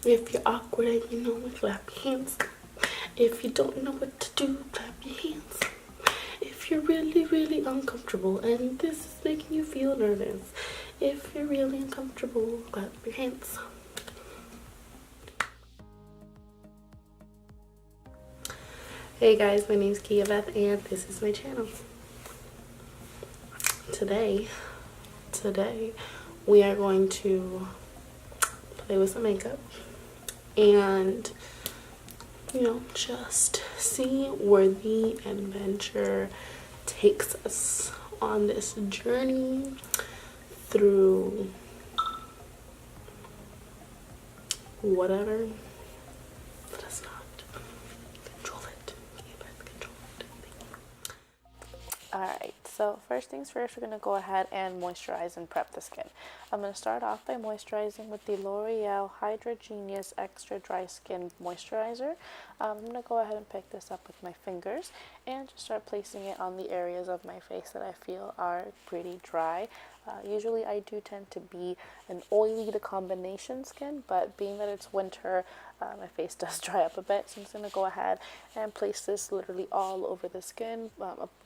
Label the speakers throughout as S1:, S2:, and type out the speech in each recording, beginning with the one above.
S1: If you're awkward and you know it, clap your hands. If you don't know what to do, clap your hands. If you're really, really uncomfortable and this is making you feel nervous, if you're really uncomfortable, clap your hands. Hey guys, my name is Kiabeth and this is my channel. Today we are going to play with some makeup and just see where the adventure takes us on this journey through whatever. Let us not control it. Control it. Alright, so first things first, we're going to go ahead and moisturize and prep the skin. I'm going to start off by moisturizing with the L'Oreal Hydra Genius Extra Dry Skin Moisturizer. I'm going to go ahead and pick this up with my fingers and just start placing it on the areas of my face that I feel are pretty dry. Usually I do tend to be an oily to combination skin, but being that it's winter, my face does dry up a bit, so I'm just going to go ahead and place this literally all over the skin,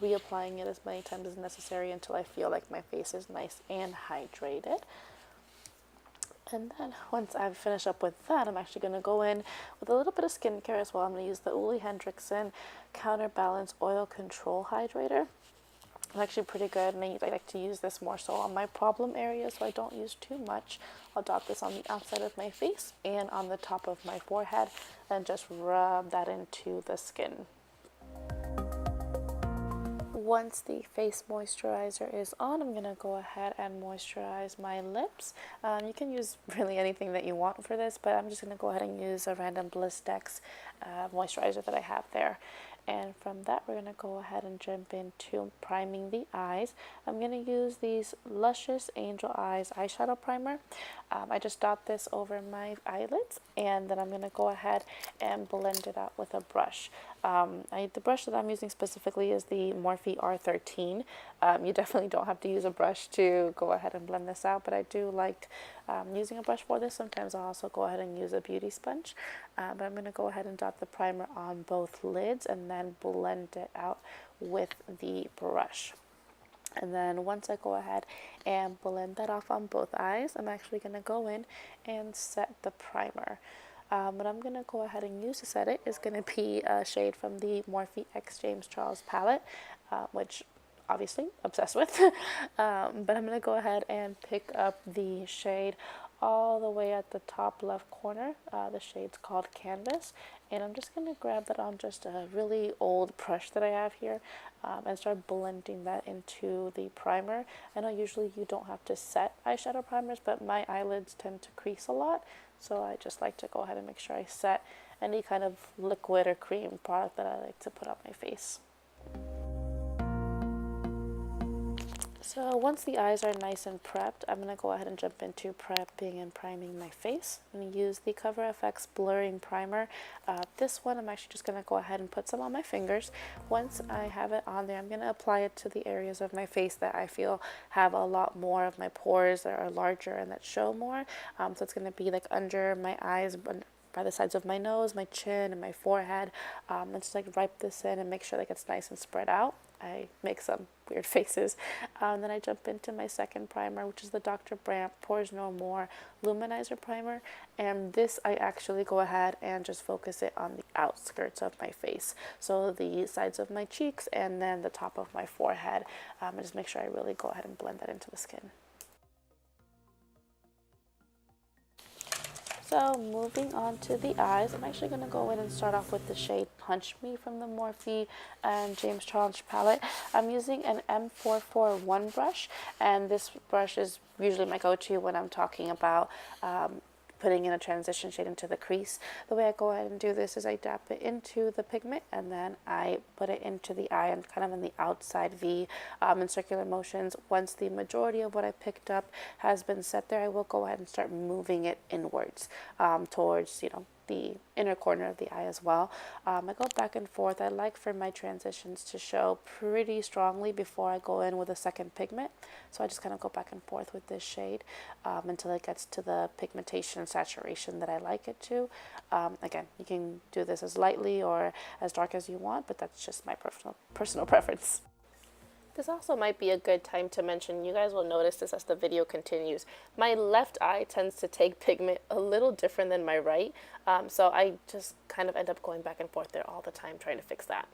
S1: reapplying it as many times as necessary until I feel like my face is nice and hydrated. And then once I've finished up with that, I'm actually going to go in with a little bit of skincare as well. I'm going to use the OleHendrickson Counterbalance Oil Control Hydrator. It's actually pretty good, and I like to use this more so on my problem area, so I don't use too much. I'll dot this on the outside of my face and on the top of my forehead and just rub that into the skin. Once the face moisturizer is on, I'm going to go ahead and moisturize my lips. You can use really anything that you want for this, but I'm just going to go ahead and use a random Blistex moisturizer that I have there. And from that, we're going to go ahead and jump into priming the eyes. I'm going to use these Luscious Angel Eyes eyeshadow primer. I just dot this over my eyelids, and then I'm going to go ahead and blend it out with a brush. The brush that I'm using specifically is the Morphe R13. You definitely don't have to use a brush to go ahead and blend this out, but I do like using a brush for this. Sometimes I'll also go ahead and use a beauty sponge, but I'm going to go ahead and dot the primer on both lids and then blend it out with the brush. And then once I go ahead and blend that off on both eyes, I'm actually going to go in and set the primer. What I'm going to go ahead and use to set it is going to be a shade from the Morphe X James Charles palette, which obviously obsessed with. But I'm going to go ahead and pick up the shade all the way at the top left corner. The shade's called Canvas, and I'm just going to grab that on just a really old brush that I have here and start blending that into the primer. I know usually you don't have to set eyeshadow primers, but my eyelids tend to crease a lot, so I just like to go ahead and make sure I set any kind of liquid or cream product that I like to put on my face. So once the eyes are nice and prepped, I'm going to go ahead and jump into prepping and priming my face. I'm going to use the CoverFX Blurring Primer. This one I'm actually just going to go ahead and put some on my fingers. Once I have it on there, I'm going to apply it to the areas of my face that I feel have a lot more of my pores that are larger and that show more. So it's going to be like under my eyes, by the sides of my nose, my chin, and my forehead. And just like wipe this in and make sure that it's nice and spread out. I make some weird faces. Then I jump into my second primer, which is the Dr.Brandt Pores No More Luminizer Primer. And this I actually go ahead and just focus it on the outskirts of my face. So the sides of my cheeks and then the top of my forehead. And just make sure I really go ahead and blend that into the skin. So moving on to the eyes, I'm actually going to go in and start off with the shade Punch Me from the Morphe and James Charles palette. I'm using an M441 brush, and this brush is usually my go-to when I'm talking about putting in a transition shade into the crease. The way I go ahead and do this is I dab it into the pigment and then I put it into the eye and kind of in the outside V in circular motions. Once the majority of what I picked up has been set there, I will go ahead and start moving it inwards towards, the inner corner of the eye as well. I go back and forth. I like for my transitions to show pretty strongly before I go in with a second pigment. So I just kind of go back and forth with this shade until it gets to the pigmentation and saturation that I like it to. Again, you can do this as lightly or as dark as you want, but that's just my personal preference. This also might be a good time to mention, you guys will notice this as the video continues. My left eye tends to take pigment a little different than my right, so I just kind of end up going back and forth there all the time trying to fix that.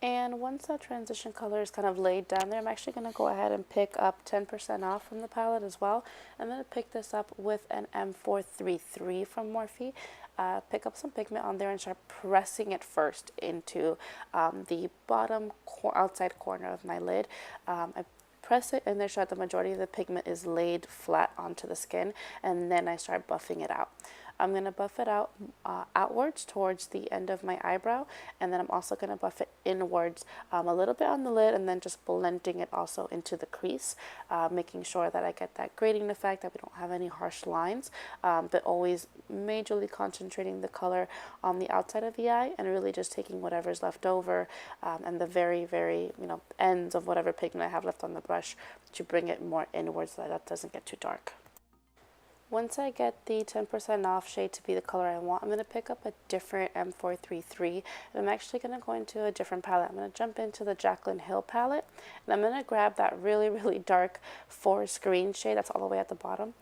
S1: And once that transition color is kind of laid down there, I'm actually going to go ahead and pick up 10% off from the palette as well. I'm going to pick this up with an M433 from Morphe. Pick up some pigment on there and start pressing it first into the bottom outside corner of my lid. I press it in there so that the majority of the pigment is laid flat onto the skin, and then I start buffing it out. I'm going to buff it out outwards towards the end of my eyebrow, and then I'm also going to buff it inwards a little bit on the lid, and then just blending it also into the crease, making sure that I get that grading effect, that we don't have any harsh lines, but always majorly concentrating the color on the outside of the eye and really just taking whatever's left over and the very ends of whatever pigment I have left on the brush to bring it more inwards so that doesn't get too dark. Once I get the 10% off shade to be the color I want, I'm going to pick up a different M433, and I'm actually going to go into a different palette. I'm going to jump into the Jaclyn Hill palette, and I'm going to grab that really, really dark forest green shade that's all the way at the bottom.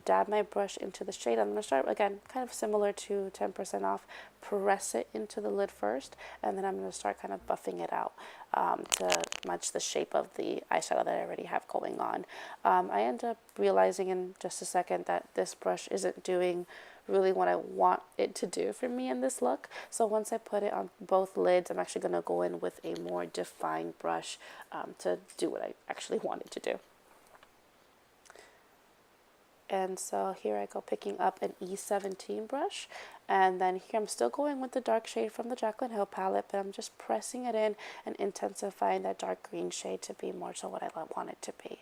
S1: Dab my brush into the shade. I'm going to start, again, kind of similar to 10% off, press it into the lid first, and then I'm going to start kind of buffing it out to match the shape of the eyeshadow that I already have going on. I end up realizing in just a second that this brush isn't doing really what I want it to do for me in this look. So once I put it on both lids, I'm actually going to go in with a more defined brush to do what I actually want it to do. And so here I go picking up an E17 brush, and then here I'm still going with the dark shade from the Jaclyn Hill palette, but I'm just pressing it in and intensifying that dark green shade to be more so what I want it to be.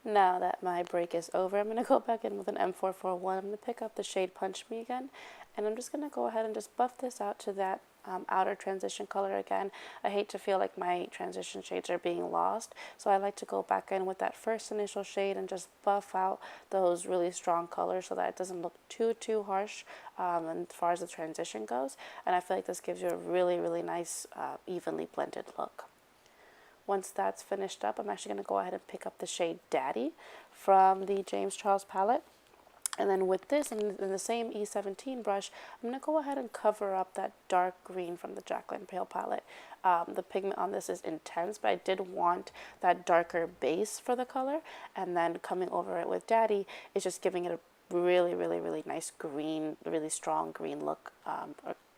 S1: Now that my break is over, I'm going to go back in with an M441. I'm going to pick up the shade Punch Me again, and I'm just going to go ahead and just buff this out to that outer transition color again. I hate to feel like my transition shades are being lost, so I like to go back in with that first initial shade and just buff out those really strong colors so that it doesn't look too harsh as far as the transition goes, and I feel like this gives you a really, really nice evenly blended look. Once that's finished up, I'm actually going to go ahead and pick up the shade Daddy from the James Charles palette. And then with this, in the same E17 brush, I'm going to go ahead and cover up that dark green from the Jaclyn Hill palette. The pigment on this is intense, but I did want that darker base for the color. And then coming over it with Daddy is just giving it a really, really, really nice green, really strong green look,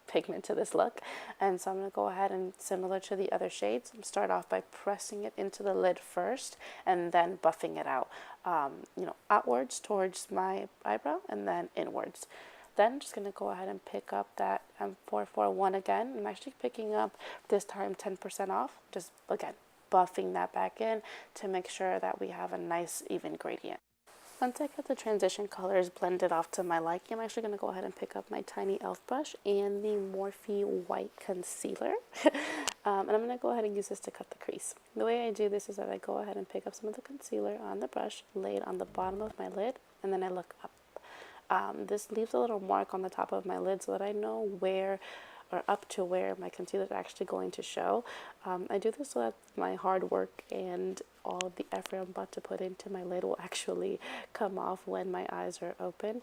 S1: pigment to this look. And so I'm going to go ahead and, similar to the other shades, start off by pressing it into the lid first and then buffing it out, outwards towards my eyebrow and then inwards. Then I'm just going to go ahead and pick up that M441 again. I'm actually picking up this time 10% off, just again buffing that back in to make sure that we have a nice even gradient. Once I get the transition colors blended off to my liking, I'm actually going to go ahead and pick up my tiny e.l.f. brush and the Morphe white concealer. And I'm going to go ahead and use this to cut the crease. The way I do this is that I go ahead and pick up some of the concealer on the brush, lay it on the bottom of my lid, and then I look up. This leaves a little mark on the top of my lid so that I know where or up to where my concealer is actually going to show. I do this so that my hard work and all of the effort I'm about to put into my lid will actually come off when my eyes are open.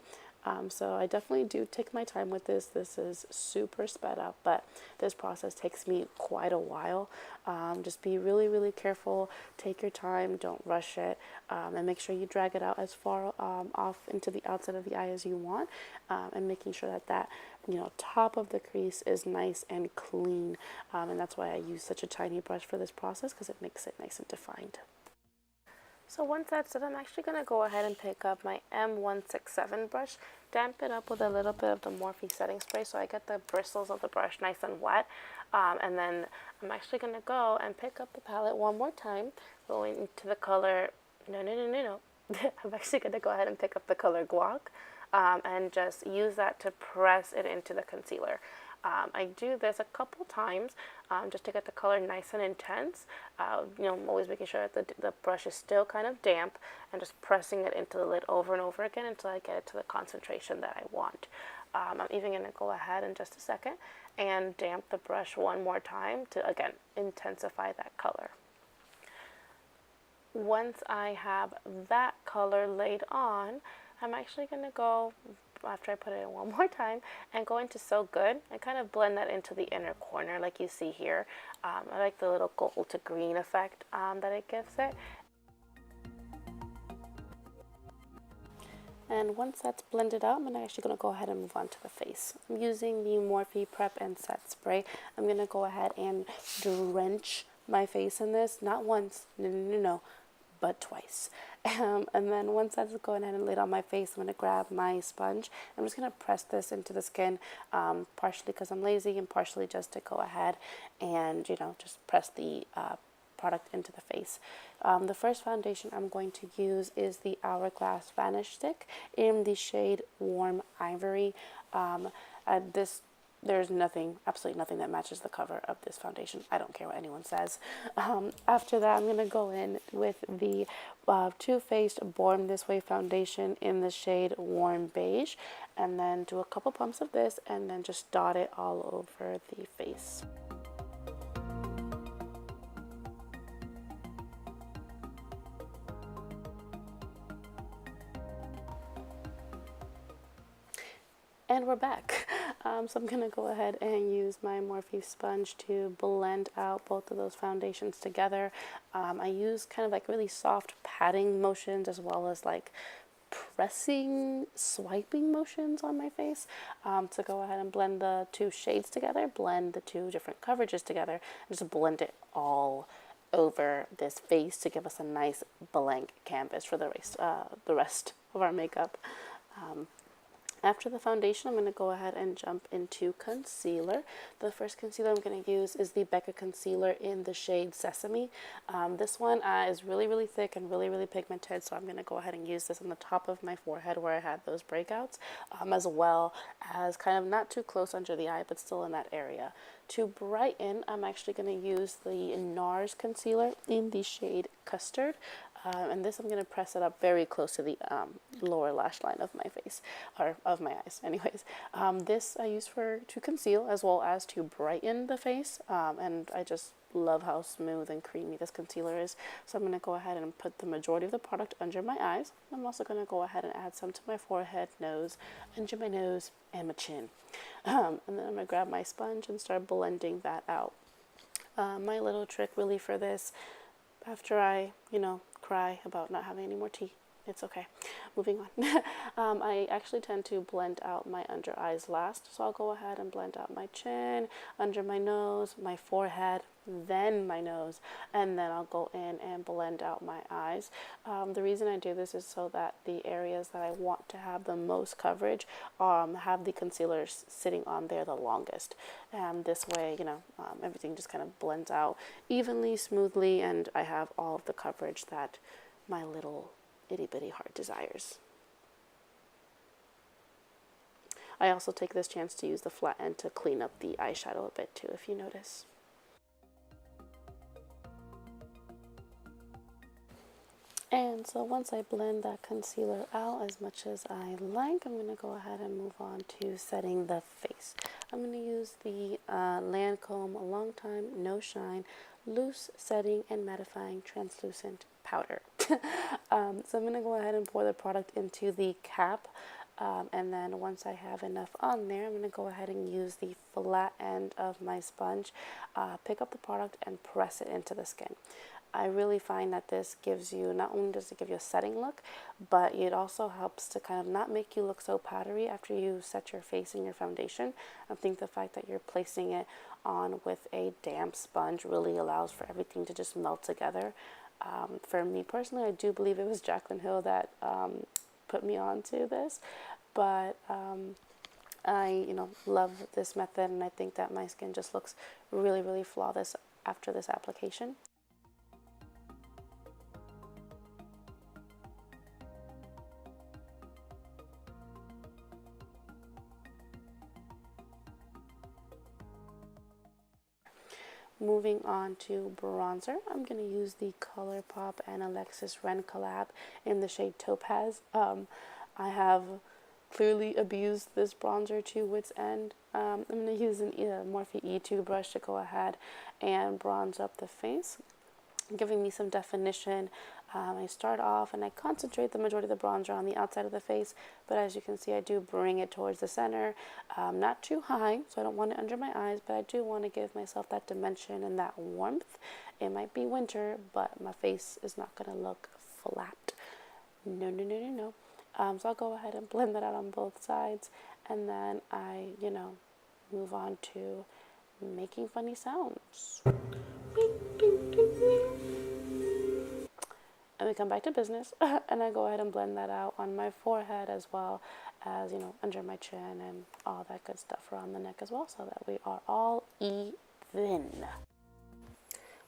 S1: So I definitely do take my time with this. This is super sped up, but this process takes me quite a while. Just be really, really careful. Take your time. Don't rush it. And make sure you drag it out as far off into the outside of the eye as you want. And making sure that that top of the crease is nice and clean. And that's why I use such a tiny brush for this process, because it makes it nice and defined. So once that's done, I'm actually going to go ahead and pick up my M167 brush, damp it up with a little bit of the Morphe setting spray so I get the bristles of the brush nice and wet. And then I'm actually going to go and pick up the palette one more time, going into the color, no. I'm actually going to go ahead and pick up the color Guac and just use that to press it into the concealer. I do this a couple times just to get the color nice and intense. I'm always making sure that the brush is still kind of damp and just pressing it into the lid over and over again until I get it to the concentration that I want. I'm even going to go ahead in just a second and damp the brush one more time to, again, intensify that color. Once I have that color laid on, I'm actually going to go, after I put it in one more time, and go into So Good and kind of blend that into the inner corner like you see here. I like the little gold to green effect that it gives it. And once that's blended out, I'm actually going to go ahead and move on to the face. I'm using the Morphe Prep and Set Spray. I'm going to go ahead and drench my face in this, not once, no, but twice. And then once that's going ahead and laid on my face, I'm going to grab my sponge. I'm just going to press this into the skin, partially because I'm lazy and partially just to go ahead and, just press the product into the face. The first foundation I'm going to use is the Hourglass Vanish Stick in the shade Warm Ivory. There's absolutely nothing that matches the cover of this foundation. I don't care what anyone says. After that, I'm going to go in with the Too Faced Born This Way foundation in the shade Warm Beige, and then do a couple pumps of this, and then just dot it all over the face. And we're back. So I'm going to go ahead and use my Morphe sponge to blend out both of those foundations together. I use kind of like really soft patting motions as well as like pressing, swiping motions on my face to go ahead and blend the two shades together, blend the two different coverages together, and just blend it all over this face to give us a nice blank canvas for the rest of our makeup. After the foundation, I'm going to go ahead and jump into concealer. The first concealer I'm going to use is the Becca concealer in the shade Sesame. This one is really, really thick and really, really pigmented, so I'm going to go ahead and use this on the top of my forehead where I had those breakouts, as well as kind of not too close under the eye, but still in that area. To brighten, I'm actually going to use the NARS concealer in the shade Custard. And this I'm going to press it up very close to the lower lash line of my face, or of my eyes anyways. This I use to conceal as well as to brighten the face, and I just love how smooth and creamy this concealer is. So I'm going to go ahead and put the majority of the product under my eyes. I'm also going to go ahead and add some to my forehead, nose, under my nose, and my chin. And then I'm going to grab my sponge and start blending that out. My little trick really for this, after I, cry about not having any more tea, it's okay. Moving on. I actually tend to blend out my under eyes last, so I'll go ahead and blend out my chin, under my nose, my forehead, then my nose, and then I'll go in and blend out my eyes. The reason I do this is so that the areas that I want to have the most coverage have the concealer sitting on there the longest. And this way, everything just kind of blends out evenly, smoothly, and I have all of the coverage that my little itty-bitty heart desires. I also take this chance to use the flat end to clean up the eyeshadow a bit too, if you notice. And so once I blend that concealer out as much as I like, I'm going to go ahead and move on to setting the face. I'm going to use the Lancome Long Time No Shine Loose Setting and Mattifying Translucent Powder. So I'm going to go ahead and pour the product into the cap. And then once I have enough on there, I'm going to go ahead and use the flat end of my sponge, pick up the product and press it into the skin. I really find that this gives you, not only does it give you a setting look, but it also helps to kind of not make you look so powdery after you set your face in your foundation. I think the fact that you're placing it on with a damp sponge really allows for everything to just melt together. For me personally, I do believe it was Jaclyn Hill that put me onto this, but I, love this method, and I think that my skin just looks really, really flawless after this application. Moving on to bronzer, I'm going to use the ColourPop and Alexis Ren collab in the shade Topaz. I have clearly abused this bronzer to its end. I'm going to use an Morphe E2 brush to go ahead and bronze up the face, giving me some definition. I start off and I concentrate the majority of the bronzer on the outside of the face, but as you can see, I do bring it towards the center, not too high, so I don't want it under my eyes, but I do want to give myself that dimension and that warmth. It might be winter, but my face is not going to look flat. No, no, no, no, no. So I'll go ahead and blend that out on both sides, and then I, move on to making funny sounds. And we come back to business, and I go ahead and blend that out on my forehead as well as, under my chin and all that good stuff around the neck as well, so that we are all even.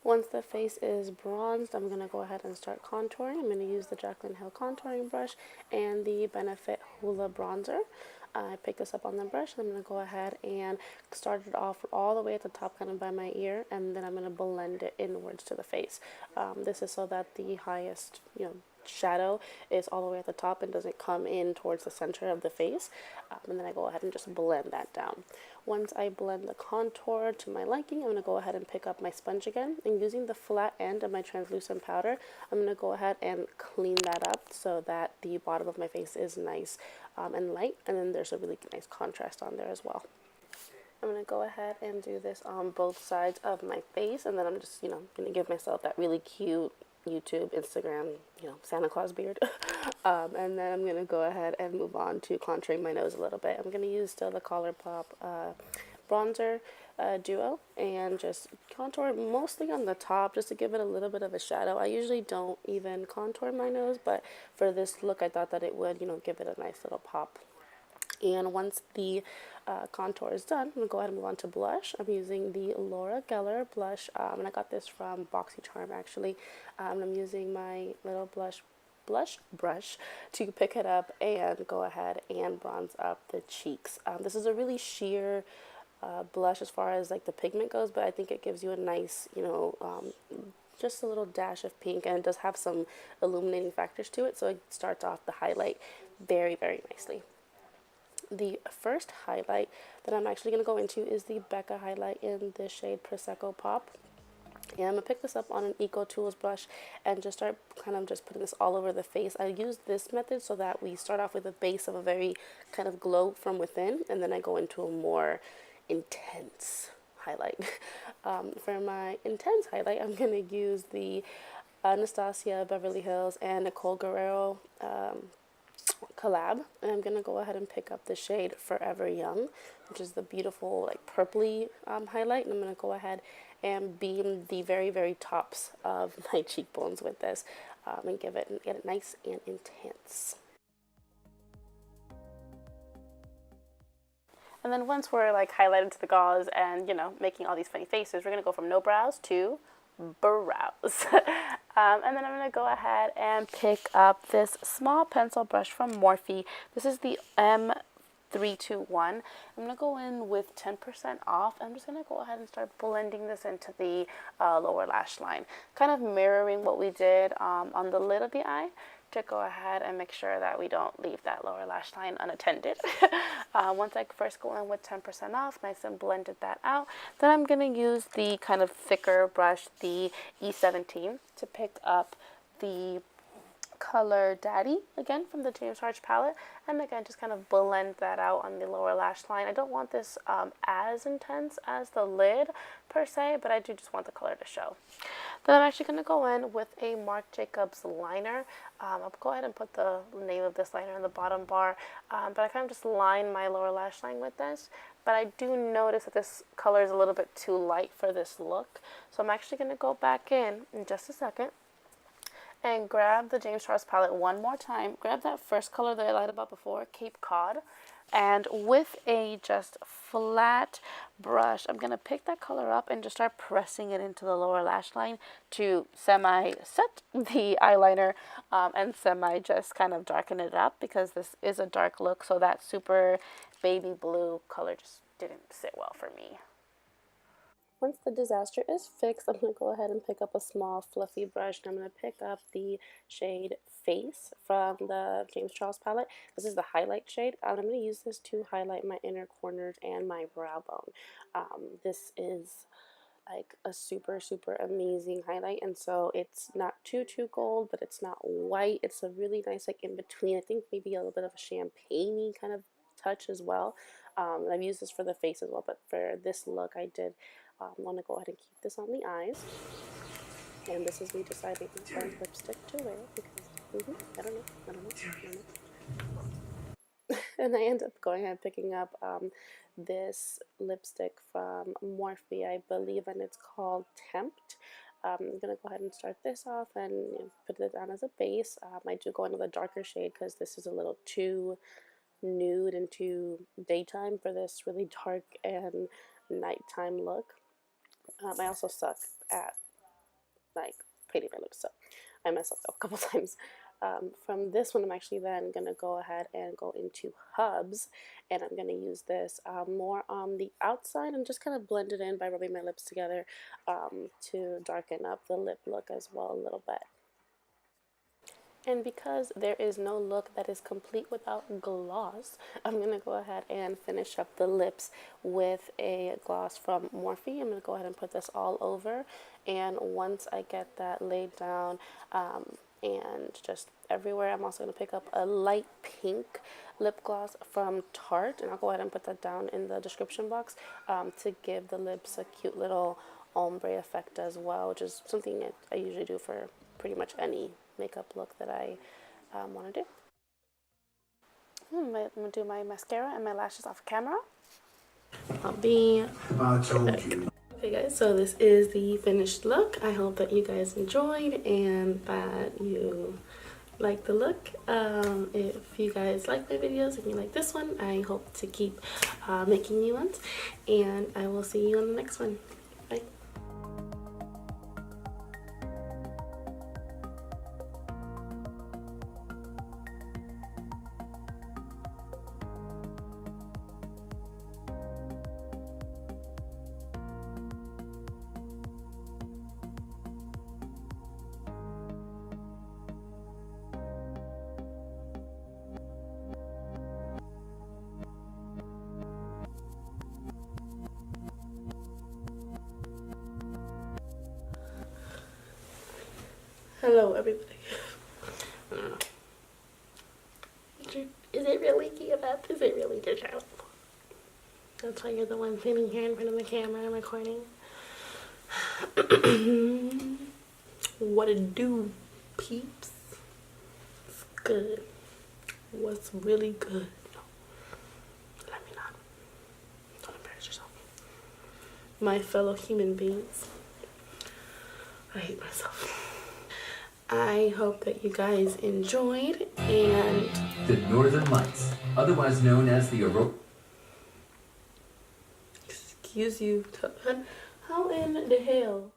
S1: Once the face is bronzed, I'm going to go ahead and start contouring. I'm going to use the Jaclyn Hill contouring brush and the Benefit Hoola bronzer. I picked this up on the brush, and I'm going to go ahead and start it off all the way at the top, kind of by my ear, and then I'm going to blend it inwards to the face. This is so that the highest, shadow is all the way at the top and doesn't come in towards the center of the face. And then I go ahead and just blend that down. Once I blend the contour to my liking, I'm going to go ahead and pick up my sponge again, and using the flat end of my translucent powder, I'm going to go ahead and clean that up so that the bottom of my face is nice and light, and then there's a really nice contrast on there as well. I'm going to go ahead and do this on both sides of my face, and then I'm just, going to give myself that really cute YouTube, Instagram, Santa Claus beard. And then I'm going to go ahead and move on to contouring my nose a little bit. I'm going to use still the ColourPop bronzer duo and just contour mostly on the top just to give it a little bit of a shadow. I usually don't even contour my nose, but for this look I thought that it would, give it a nice little pop. And once the contour is done, I'm going to go ahead and move on to blush. I'm using the Laura Geller blush, and I got this from BoxyCharm actually. I'm using my little blush brush to pick it up and go ahead and bronze up the cheeks. This is a really sheer blush as far as like the pigment goes, but I think it gives you a nice, just a little dash of pink, and it does have some illuminating factors to it, so it starts off the highlight very, very nicely. The first highlight that I'm actually going to go into is the Becca highlight in the shade Prosecco Pop. And I'm going to pick this up on an Eco Tools brush and just start kind of just putting this all over the face. I use this method so that we start off with a base of a very kind of glow from within, and then I go into a more intense highlight. For my intense highlight, I'm going to use the Anastasia Beverly Hills and Nicole Guerrero collab, and I'm going to go ahead and pick up the shade Forever Young, which is the beautiful like purpley highlight, and I'm going to go ahead and beam the very, very tops of my cheekbones with this and get it nice and intense. And then once we're like highlighted to the gauze and, making all these funny faces, we're going to go from no brows to brows. And then I'm going to go ahead and pick up this small pencil brush from Morphe. This is the M321. I'm going to go in with 10% off. I'm just going to go ahead and start blending this into the lower lash line, kind of mirroring what we did on the lid of the eye, to go ahead and make sure that we don't leave that lower lash line unattended. Once I first go in with 10% off, nice and blended that out, then I'm going to use the kind of thicker brush, the E17, to pick up the color Daddy, again from the James Harsh palette, and again just kind of blend that out on the lower lash line. I don't want this as intense as the lid per se, but I do just want the color to show. Then I'm actually going to go in with a Marc Jacobs liner. I'll go ahead and put the name of this liner in the bottom bar, but I kind of just line my lower lash line with this. But I do notice that this color is a little bit too light for this look, so I'm actually going to go back in just a second And grab the James Charles palette one more time. Grab that first color that I lied about before, Cape Cod. And with a just flat brush, I'm going to pick that color up and just start pressing it into the lower lash line to semi-set the eyeliner and semi just kind of darken it up, because this is a dark look, so that super baby blue color just didn't sit well for me. Once the disaster is fixed, I'm going to go ahead and pick up a small fluffy brush, and I'm going to pick up the shade Face from the James Charles palette. This is the highlight shade. I'm going to use this to highlight my inner corners and my brow bone. This is like a super amazing highlight, and so it's not too gold, but it's not white. It's a really nice like in between. I think maybe a little bit of a champagne-y kind of touch as well. I've used this for the face as well, but for this look I did want to go ahead and keep this on the eyes. And this is me deciding which lipstick to wear, because I don't know. And I end up going ahead and picking up this lipstick from Morphe, I believe, and it's called Tempt. I'm going to go ahead and start this off and put it down as a base. I do go into the darker shade because this is a little too nude and too daytime for this really dark and nighttime look. I also suck at like painting my lips, so I mess up a couple times. From this one, I'm actually then going to go ahead and go into Hubs, and I'm going to use this more on the outside and just kind of blend it in by rubbing my lips together to darken up the lip look as well a little bit. And because there is no look that is complete without gloss, I'm going to go ahead and finish up the lips with a gloss from Morphe. I'm going to go ahead and put this all over, and once I get that laid down and just everywhere, I'm also going to pick up a light pink lip gloss from Tarte, and I'll go ahead and put that down in the description box to give the lips a cute little ombre effect as well, which is something that I usually do for pretty much any makeup look that I want to do. I'm going to do my mascara and my lashes off camera. I'll be back. Okay guys, so this is the finished look. I hope that you guys enjoyed and that you like the look. If you guys like my videos and you like this one, I hope to keep making new ones, and I will see you on the next one. Bye. Hello, everybody. I don't know. Is it really Kiabeth? Is it really your child? That's why you're the one sitting here in front of the camera and recording. What it do, peeps? It's good. What's really good? Let me not. Don't embarrass yourself. My fellow human beings. I hate myself. I hope that you guys enjoyed, and
S2: the Northern Lights, otherwise known as the Aurora.
S1: Excuse you. How in the hell?